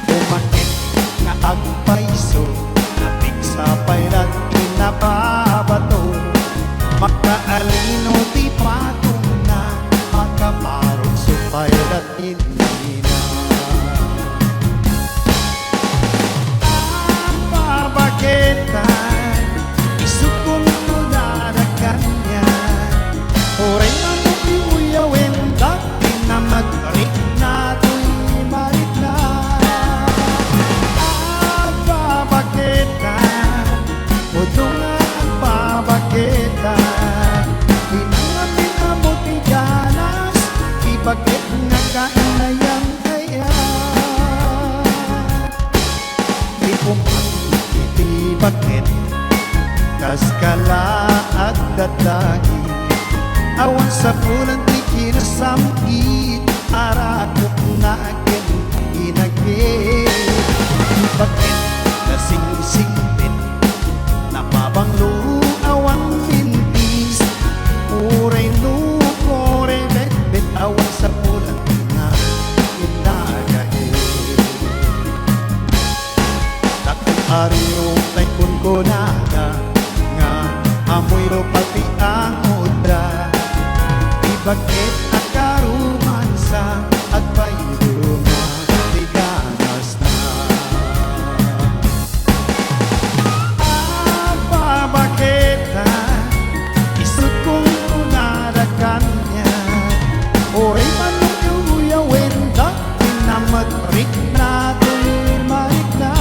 Umakit nga agpaiso, napik sa payrat pinababato, makaalino di patong na, makaparong sa payrat hindi na. Pabagetan, isukong na kanya, oray ano iuyawin, dati na magtarik na to'y marit na. Pabagetan, o doon nga ang pabagetan, hinangapin ang buti ganas, ibagit nga kainayang kaya. Di pumatiti bakit, kaskala at datagi, awan sa pulang di kinasamgit, arakot na agad inagit. Di bakit nasing-singpit, napabanglo awang mintis, uray lukore bet-bet, awan sa pulang na inagahit. Takong ariyo tay kun ko naga, nga amoy ro pati ang udra, di bakit akarumansa at paiduma di ganas na. Pabagetan, isut kong unara kanya, oray manong iuyawin, dati na matrik na to'y marik na.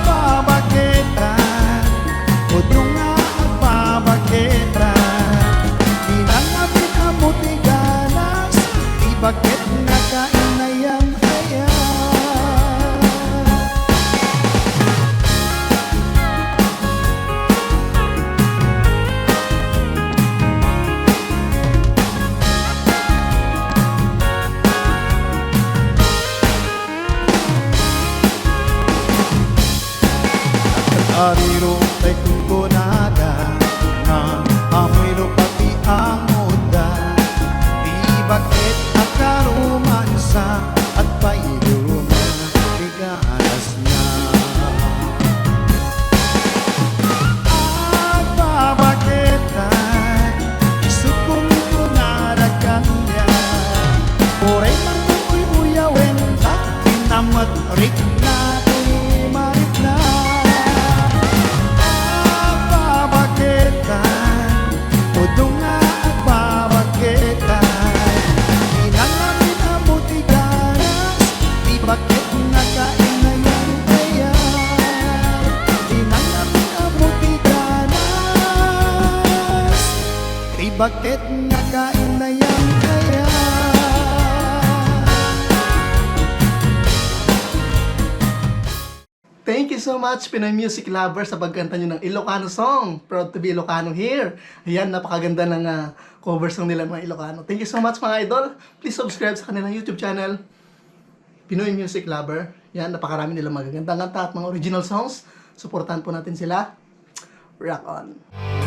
Pabagetan, o doon nga ang pabagetan, di na natin abuti ganas, di bakit nga kainayang kaya. Ariro tay kung kunada, nga amoy ro pati ang muda, di bakit akarumansa at paiduma di ganas na. Pabagetan, isut kong kunada kanya, oray man uyawin, dati na matrik na to'y marit na. O doon nga ang pabagetan, hinangapin ang buti ganas, di bakit nga kainayang kaya. Hinangapin ang buti ganas, di bakit nga kainayang kaya. Thank you so much, Pinoy Music Lovers, sa pagkanta nyo ng Ilocano song. Proud to be Ilocano here. Ayan, napakaganda ng cover song nila mga Ilocano. Thank you so much mga idol. Please subscribe sa kanilang YouTube channel, Pinoy Music Lover. Yan, napakarami nilang magagandang kanta at mga original songs. Suportahan po natin sila. Rock on!